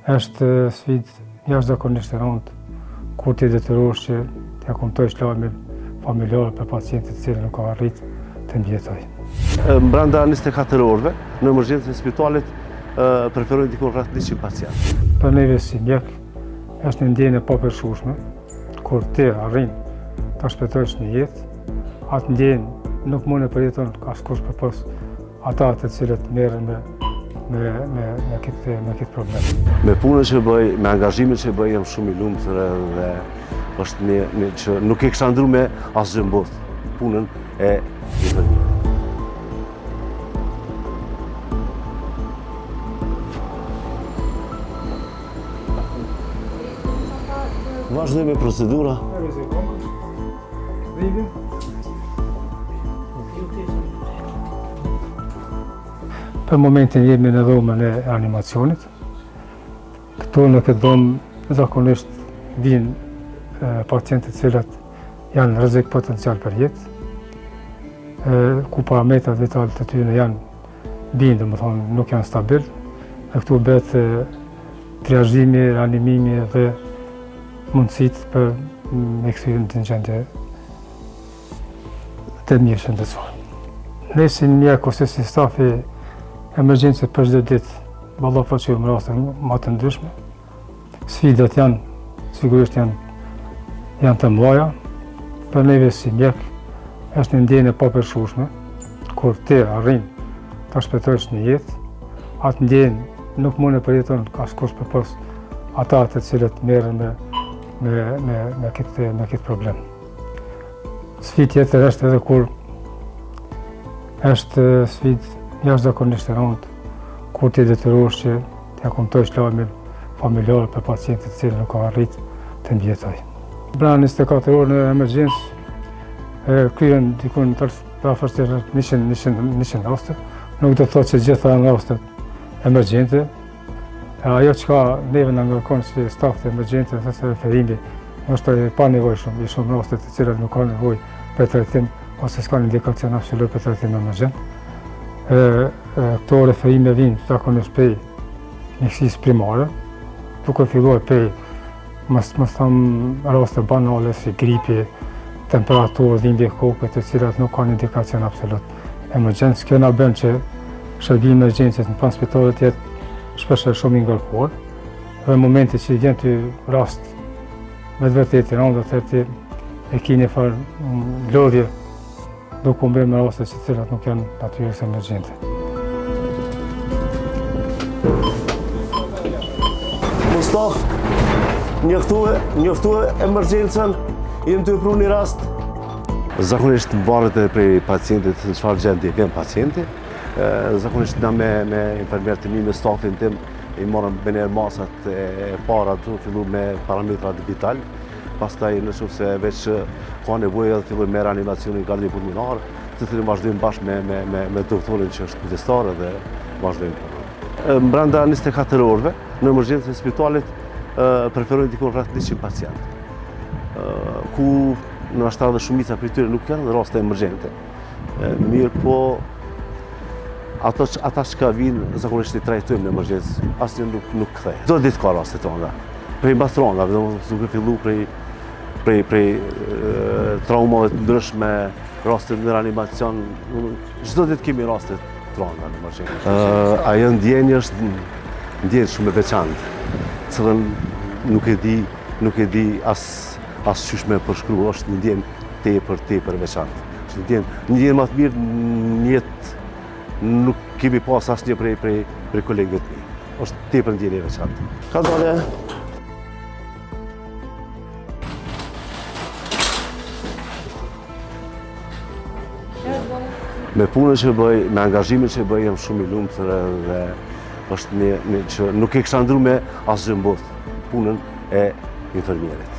Është sfidë jashtëzakonisht e rëndë kur ti detyrohesh që t'ia kuptosh lajmin familjar për pacientin i cili nuk ka arritë të ndjetojë. Brenda 24 orëve në emergjencën e spitalit preferojnë diku rreth 100 pacientë. Për neve si mjek është një ndjenjë e papërshkueshme kur ti arrin ta shpëtosh një jetë, atë ndjenjë nuk mund të përjeton askush përpos ata të cilët merren me këtë problem. Me punën që bëj, me angazhimin që bëj, jam shumë i lumtur dhe është një që nuk e kisha ndruar me asgjë në botë. Punën e infermierit. Vazhdoj me procedura. Për momentin jemi në dhomën e animacionit. Këtu në këtë dhomë zakonisht vinë pacientët cilët janë rrezik potencial për jetë, ku parametrat vitale të tyre janë bindë, domethënë nuk janë stabil. Këtu bëhet triazhimi, reanimimi dhe mundësitë për me kthyer në gjendje të mirë shëndetësore. Ne si mjek ose si stafi emergjencë për çdo ditë ballafaqojmë raste më të ndryshme. Sfidat sigurisht janë të mëdha. Për neve si mjek është një ndjenjë e papërshkueshme kur ti arrin ta shpëtosh një jetë, atë ndjenjë nuk mund të përjeton askush përpos ata të cilët merren me këtë problem. Sfidë tjetër është edhe kur është sfidë jashtëzakonisht e rëndë kur ti detyrohesh që t'ia kuptosh lajmin familjar për pacientin i cili nuk ka arritë të ndjetojë. Brenda 24 orë në emergjencë kryen dikun afërsisht 100 raste. Nuk do të thotë që gjitha janë rastet emergjente. Ajo çka neve na ngarkon si staf të emergjencës është referimi, është pa nevojshëm, i shumë raste të cilat nuk kanë nevojë për trajtim ose s'kan indikacion absolut për trajtim emergjent. Këto referime vinë zakonisht prej mjekësisë primare, duke filluar prej mos them raste banale si gripi, temperaturë, dhimbje koke, të cilat nuk kanë indikacion absolut emergjent. Kjo na bën që shërbimi i emergjencës në pranë spitalit jetë shpesh shumë i ngarkuar. Dhe në momentin që vjen ty rast me të vërtetë i rëndë, atëherë e ke një farë lodhje duke u mbërë me raste që cilat nuk janë natyrisht emergjente. Mustaf, njoftue emergjencën, jem të pru një rast. Zakonisht varet edhe prej pacientit në çfarë gjendje vjen pacienti. Zakonisht na me infermierët e mi, me stafin tim, i morëm bënjer masat e para të fillu me parametrat vital. Pastaj nëse veç ka nevojë edhe fillojmë me reanimacionin kardiopulmonar, të cilin vazhdojmë bashkë me doktorin që është kujdestar dhe vazhdojmë. Brenda 24 orëve në emergjencën e spitalit preferojnë diku rreth 100 pacientë, ku ndoshta edhe shumica prej tyre nuk janë raste emergjente. Mirë po ata që vinë zakonisht i trajtojmë në emergjencë, asnjë nuk kthehet. Çdo ditë ka raste të tona. Prej mbas trondave, duke filluar prej traumave të ndryshme, raste në reanimacion, çdo ditë kemi raste të tronda në emergjencë. Ajo ndjenjë është ndjenjë shumë e veçantë, cilën nuk e di as qysh me përshkruar, është një ndjenjë tepër veçantë. Është një ndjenjë më të mirë në jetë nuk kemi pas asnjë prej kolegëve të mi. Është tepër ndjenjë e veçantë. Ka dalë. Me punën që bëj, me angazhimin që bëj, jam shumë i lumtur dhe është një që nuk e kisha ndruar me asgjë në botë. Punën e infermierit.